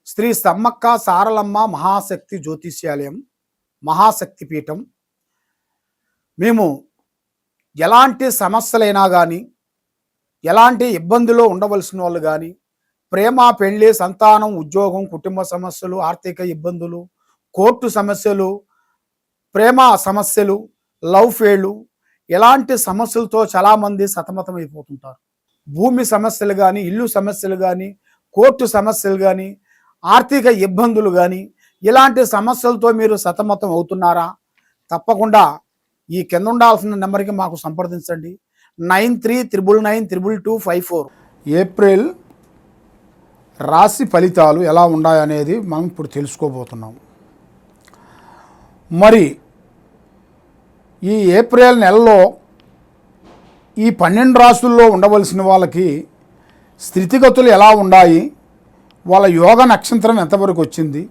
శ్రీ సమ్మక్క సారలమ్మ మహాశక్తి జ్యోతిష్యాలయం మహాశక్తి పీఠం. మేము ఎలాంటి సమస్యలైనా కానీ, ఎలాంటి ఇబ్బందులో ఉండవలసిన వాళ్ళు కానీ, ప్రేమ, పెళ్లి, సంతానం, ఉద్యోగం, కుటుంబ సమస్యలు, ఆర్థిక ఇబ్బందులు, కోర్టు సమస్యలు, ప్రేమ సమస్యలు, లవ్ ఫెయిలు, ఎలాంటి సమస్యలతో చాలామంది సతమతం అయిపోతుంటారు. భూమి సమస్యలు కానీ, ఇల్లు సమస్యలు కానీ, కోర్టు సమస్యలు కానీ, ఆర్థిక ఇబ్బందులు కానీ, ఇలాంటి సమస్యలతో మీరు సతమతం అవుతున్నారా? తప్పకుండా ఈ కింద ఉండాల్సిన నెంబర్కి మాకు సంప్రదించండి. 9399922254. ఏప్రిల్ రాశి ఫలితాలు ఎలా ఉన్నాయనేది మనం ఇప్పుడు తెలుసుకోబోతున్నాం. మరి ఈ ఏప్రిల్ నెలలో ఈ 12 రాశుల్లో ఉండవలసిన వాళ్ళకి స్థితిగతులు ఎలా ఉన్నాయి, వాళ్ళ యోగ నక్షత్రం ఎంతవరకు వచ్చింది,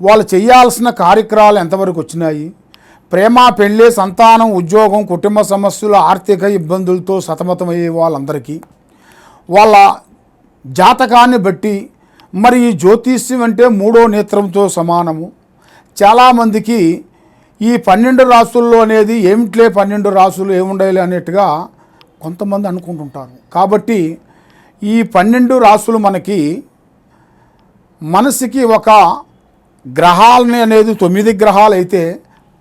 వాళ్ళు చేయాల్సిన కార్యక్రమాలు ఎంతవరకు వచ్చినాయి, ప్రేమ, పెళ్ళి, సంతానం, ఉద్యోగం, కుటుంబ సమస్యలు, ఆర్థిక ఇబ్బందులతో సతమతమయ్యే వాళ్ళందరికీ వాళ్ళ జాతకాన్ని బట్టి, మరి ఈ జ్యోతిష్యం అంటే 3వ నేత్రంతో సమానము. చాలామందికి ఈ 12 రాసుల్లో అనేది ఏమిట్లే 12 రాసులు ఏముండాలి అనేట్టుగా కొంతమంది అనుకుంటుంటారు. కాబట్టి ఈ 12 రాసులు మనసుకి ఒక గ్రహాలని అనేది 9 గ్రహాలు అయితే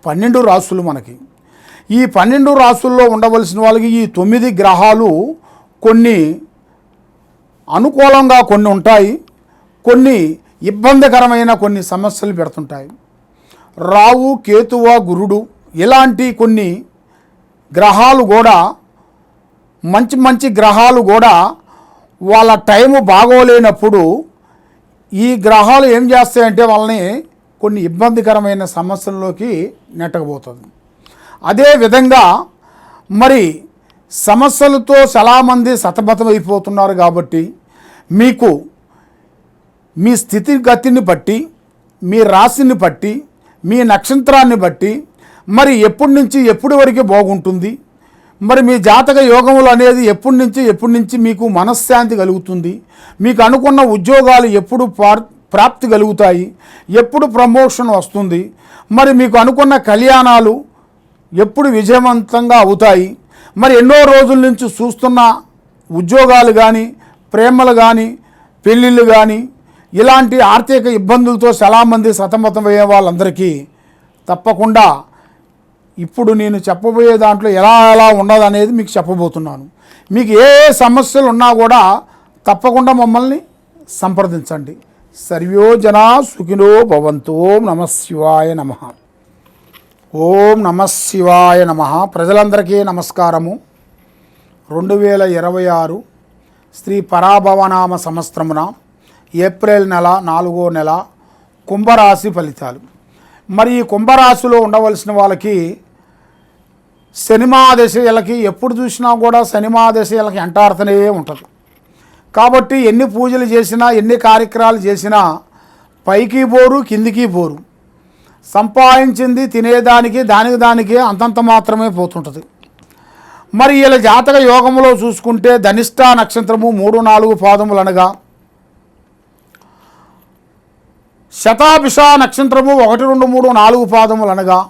12 రాసులు మనకి. ఈ 12 రాసుల్లో ఉండవలసిన వాళ్ళకి ఈ 9 గ్రహాలు కొన్ని అనుకూలంగా కొన్ని ఉంటాయి, కొన్ని ఇబ్బందికరమైన కొన్ని సమస్యలు పెడుతుంటాయి. రావు, కేతువ, గురుడు ఇలాంటి కొన్ని గ్రహాలు కూడా మంచి మంచి గ్రహాలు కూడా వాళ్ళ టైము బాగోలేనప్పుడు ఈ గ్రహాలు ఏం చేస్తాయంటే వాళ్ళని కొన్ని ఇబ్బందికరమైన సమస్యల్లోకి నెట్టకపోతుంది. అదేవిధంగా మరి సమస్యలతో చాలామంది సతమతమైపోతున్నారు. కాబట్టి మీకు మీ స్థితిగతిని బట్టి, మీ రాశిని బట్టి, మీ నక్షత్రాన్ని బట్టి మరి ఎప్పటి నుంచి ఎప్పటి వరకు బాగుంటుంది, మరి మీ జాతక యోగములు అనేది ఎప్పటి నుంచి మీకు మనశ్శాంతి కలుగుతుంది, మీకు అనుకున్న ఉద్యోగాలు ఎప్పుడు ప్రాప్తి కలుగుతాయి, ఎప్పుడు ప్రమోషన్ వస్తుంది, మరి మీకు అనుకున్న కళ్యాణాలు ఎప్పుడు విజయవంతంగా అవుతాయి, మరి ఎన్నో రోజుల నుంచి చూస్తున్న ఉద్యోగాలు కానీ, ప్రేమలు కానీ, పెళ్ళిళ్ళు కానీ, ఇలాంటి ఆర్థిక ఇబ్బందులతో చాలామంది సతమతమయ్యే వాళ్ళందరికీ తప్పకుండా ఇప్పుడు నేను చెప్పబోయే దాంట్లో ఎలా ఉన్నదనేది మీకు చెప్పబోతున్నాను. మీకు ఏ సమస్యలు ఉన్నా కూడా తప్పకుండా మమ్మల్ని సంప్రదించండి. సర్వో జనా సుఖినో భవంతు. ఓం నమః శివాయ నమః. ఓం నమః శివాయ నమః. ప్రజలందరికీ నమస్కారము. 2026 శ్రీ పరాభవనామ సంవత్సరమున ఏప్రిల్ నెల 4వ నెల కుంభరాశి ఫలితాలు. మరి ఈ కుంభరాశిలో ఉండవలసిన వాళ్ళకి శనిమాదశలకి ఎప్పుడు చూసినా కూడా శనిమాదశలకి ఎంటాడుతూనే ఉంటుంది. కాబట్టి ఎన్ని పూజలు చేసినా, ఎన్ని కార్యక్రమాలు చేసినా పైకి పోరు, కిందికి పోరు. సంపాదించింది తినేదానికి దానికి అంతంత మాత్రమే పోతుంటుంది. మరి వీళ్ళ జాతక యోగంలో చూసుకుంటే ధనిష్ట నక్షత్రము 3-4 పాదములు అనగా, శతాభిష నక్షత్రము 1, 2, 3, 4 పాదములు అనగా,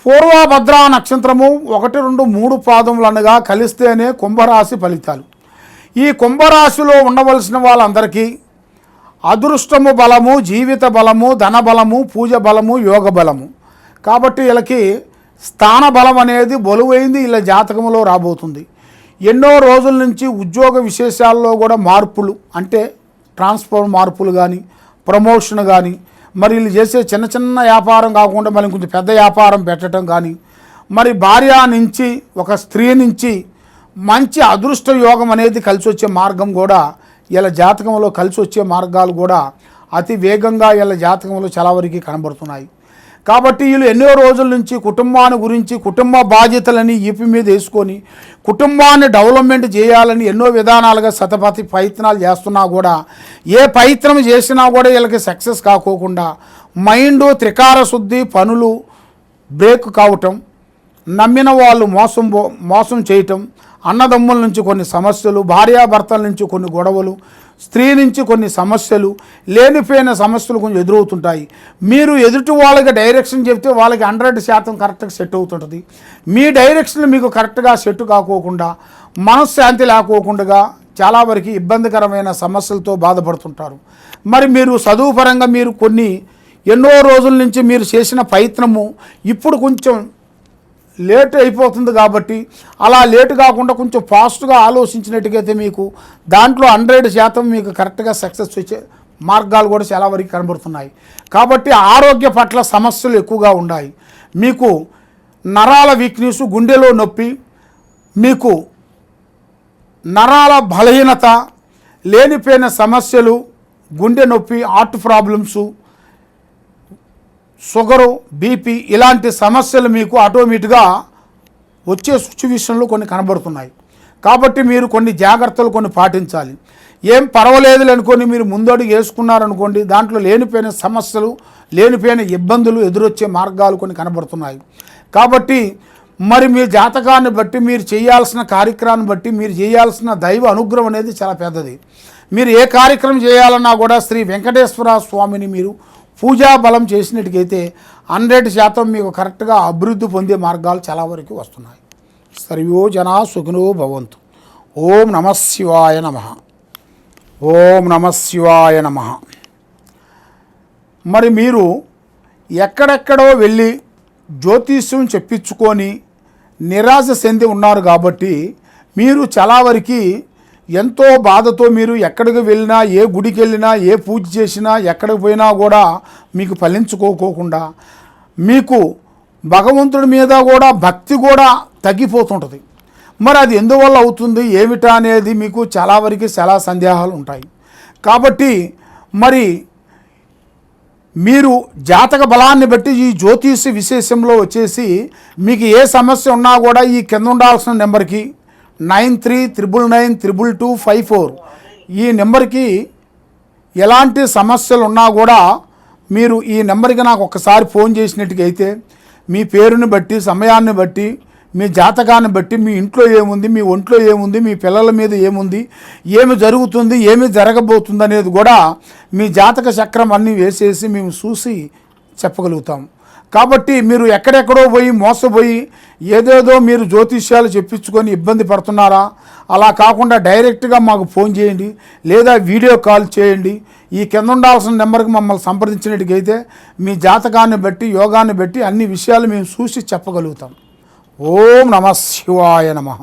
పూర్వభద్ర నక్షత్రము 1, 2, 3 పాదములు అనగా కలిస్తేనే కుంభరాశి ఫలితాలు. ఈ కుంభరాశిలో ఉండవలసిన వాళ్ళందరికీ అదృష్టము బలము, జీవిత బలము, ధన బలము, పూజ బలము, యోగ బలము. కాబట్టి వీళ్ళకి స్థాన బలం అనేది బలువైంది వీళ్ళ జాతకంలో రాబోతుంది. ఎన్నో రోజుల నుంచి ఉద్యోగ విశేషాల్లో కూడా మార్పులు, అంటే ట్రాన్స్ఫర్ మార్పులు కానీ, ప్రమోషన్ కానీ, మరి వీళ్ళు చేసే చిన్న వ్యాపారం కాకుండా మరి కొంచెం పెద్ద వ్యాపారం పెట్టడం కానీ, మరి భార్య నుంచి ఒక స్త్రీ నుంచి మంచి అదృష్ట యోగం అనేది కలిసి వచ్చే మార్గం కూడా వీళ్ళ జాతకంలో కలిసి వచ్చే మార్గాలు కూడా అతి వేగంగా వీళ్ళ జాతకంలో చాలా వరకు కనబడుతున్నాయి. కాబట్టి వీళ్ళు ఎన్నో రోజుల నుంచి కుటుంబాన్ని గురించి, కుటుంబ బాధ్యతలని ఈపి మీద వేసుకొని కుటుంబాన్ని డెవలప్మెంట్ చేయాలని ఎన్నో విధానాలుగా శతపతి ప్రయత్నాలు చేస్తున్నా కూడా ఏ ప్రయత్నం చేసినా కూడా వీళ్ళకి సక్సెస్ కాకోకుండా మైండ్ త్రికార శుద్ధి, పనులు బ్రేక్ కావటం, నమ్మిన వాళ్ళు మోసం చేయటం, అన్నదమ్ముల నుంచి కొన్ని సమస్యలు, భార్యాభర్తల నుంచి కొన్ని గొడవలు, స్త్రీ నుంచి కొన్ని సమస్యలు, లేనిపోయిన సమస్యలు కొంచెం ఎదురవుతుంటాయి. మీరు ఎదుటి వాళ్ళకి డైరెక్షన్ చెప్తే వాళ్ళకి 100% కరెక్ట్గా సెట్ అవుతుంటుంది. మీ డైరెక్షన్ మీకు కరెక్ట్గా సెట్ కాకోకుండా, మనశ్శాంతి లేకోకుండా చాలా వరకు ఇబ్బందికరమైన సమస్యలతో బాధపడుతుంటారు. మరి మీరు చదువు పరంగా మీరు ఎన్నో రోజుల నుంచి మీరు చేసిన ప్రయత్నము ఇప్పుడు కొంచెం లేట్ అయిపోతుంది. కాబట్టి అలా లేట్ కాకుండా కొంచెం ఫాస్ట్గా ఆలోచించినట్టుగైతే మీకు దాంట్లో 100% మీకు కరెక్ట్గా సక్సెస్ వచ్చే మార్గాలు కూడా చాలా వరకు కనబడుతున్నాయి. కాబట్టి ఆరోగ్య పట్ల సమస్యలు ఎక్కువగా ఉన్నాయి. మీకు నరాల వీక్నెస్, గుండెలో నొప్పి, మీకు నరాల బలహీనత, లేనిపోయిన సమస్యలు, గుండె నొప్పి, హార్ట్ ప్రాబ్లమ్సు, షుగరు, బీపీ ఇలాంటి సమస్యలు మీకు ఆటోమేటిక్గా వచ్చే సిచ్యువేషన్లు కొన్ని కనబడుతున్నాయి. కాబట్టి మీరు కొన్ని జాగ్రత్తలు పాటించాలి. ఏం పర్వాలేదులే అనుకొని మీరు ముందడుగు వేసుకున్నారనుకోండి, దాంట్లో లేనిపోయిన సమస్యలు, లేనిపోయిన ఇబ్బందులు ఎదురొచ్చే మార్గాలు కొన్ని కనబడుతున్నాయి. కాబట్టి మరి మీ జాతకాన్ని బట్టి, మీరు చేయాల్సిన కార్యక్రమాన్ని బట్టి, మీరు చేయాల్సిన దైవ అనుగ్రహం అనేది చాలా పెద్దది. మీరు ఏ కార్యక్రమం చేయాలన్నా కూడా శ్రీ వెంకటేశ్వర స్వామిని మీరు పూజా బలం చేసినట్టుకైతే 100% మీకు కరెక్ట్గా అభివృద్ధి పొందే మార్గాలు చాలా వరకు వస్తున్నాయి. సర్వో జనా సుఖినో భవంతు. ఓం నమః శివాయ నమః. ఓం నమః శివాయ నమః. మరి మీరు ఎక్కడెక్కడో వెళ్ళి జ్యోతిష్యం చెప్పించుకొని నిరాశ చెంది ఉన్నారు. కాబట్టి మీరు చాలా వరకు ఎంతో బాధతో మీరు ఎక్కడికి వెళ్ళినా, ఏ గుడికి వెళ్ళినా, ఏ పూజ చేసినా, ఎక్కడికి పోయినా కూడా మీకు ఫలించుకోకుండా మీకు భగవంతుడి మీద కూడా భక్తి కూడా తగ్గిపోతుంటుంది. మరి అది ఎందువల్ల అవుతుంది ఏమిటా అనేది మీకు చాలా వరకు చాలా సందేహాలు ఉంటాయి. కాబట్టి మరి మీరు జాతక బలాన్ని బట్టి ఈ జ్యోతిష విశేషంలో వచ్చేసి మీకు ఏ సమస్య ఉన్నా కూడా ఈ కింద ఉండాల్సిన నెంబర్కి 9399922254 ఈ నెంబర్కి ఎలాంటి సమస్యలు ఉన్నా కూడా మీరు ఈ నెంబర్కి నాకు ఒకసారి ఫోన్ చేసినట్టుకైతే మీ పేరుని బట్టి, సమయాన్ని బట్టి, మీ జాతకాన్ని బట్టి, మీ ఇంట్లో ఏముంది, మీ ఒంట్లో ఏముంది, మీ పిల్లల మీద ఏముంది, ఏమి జరుగుతుంది, ఏమి జరగబోతుంది అనేది కూడా మీ జాతక చక్రం అన్నీ వేసేసి మేము చూసి చెప్పగలుగుతాం. కాబట్టి మీరు ఎక్కడెక్కడో పోయి మోసపోయి ఏదేదో మీరు జ్యోతిష్యాలు చెప్పించుకొని ఇబ్బంది పడుతున్నారా? అలా కాకుండా డైరెక్ట్గా మాకు ఫోన్ చేయండి, లేదా వీడియో కాల్ చేయండి. ఈ కింద ఉండాల్సిన నెంబర్కి మమ్మల్ని సంప్రదించినట్టుకైతే మీ జాతకాన్ని బట్టి, యోగాన్ని బట్టి అన్ని విషయాలు మేము చూసి చెప్పగలుగుతాం. ఓం నమః శివాయ నమః.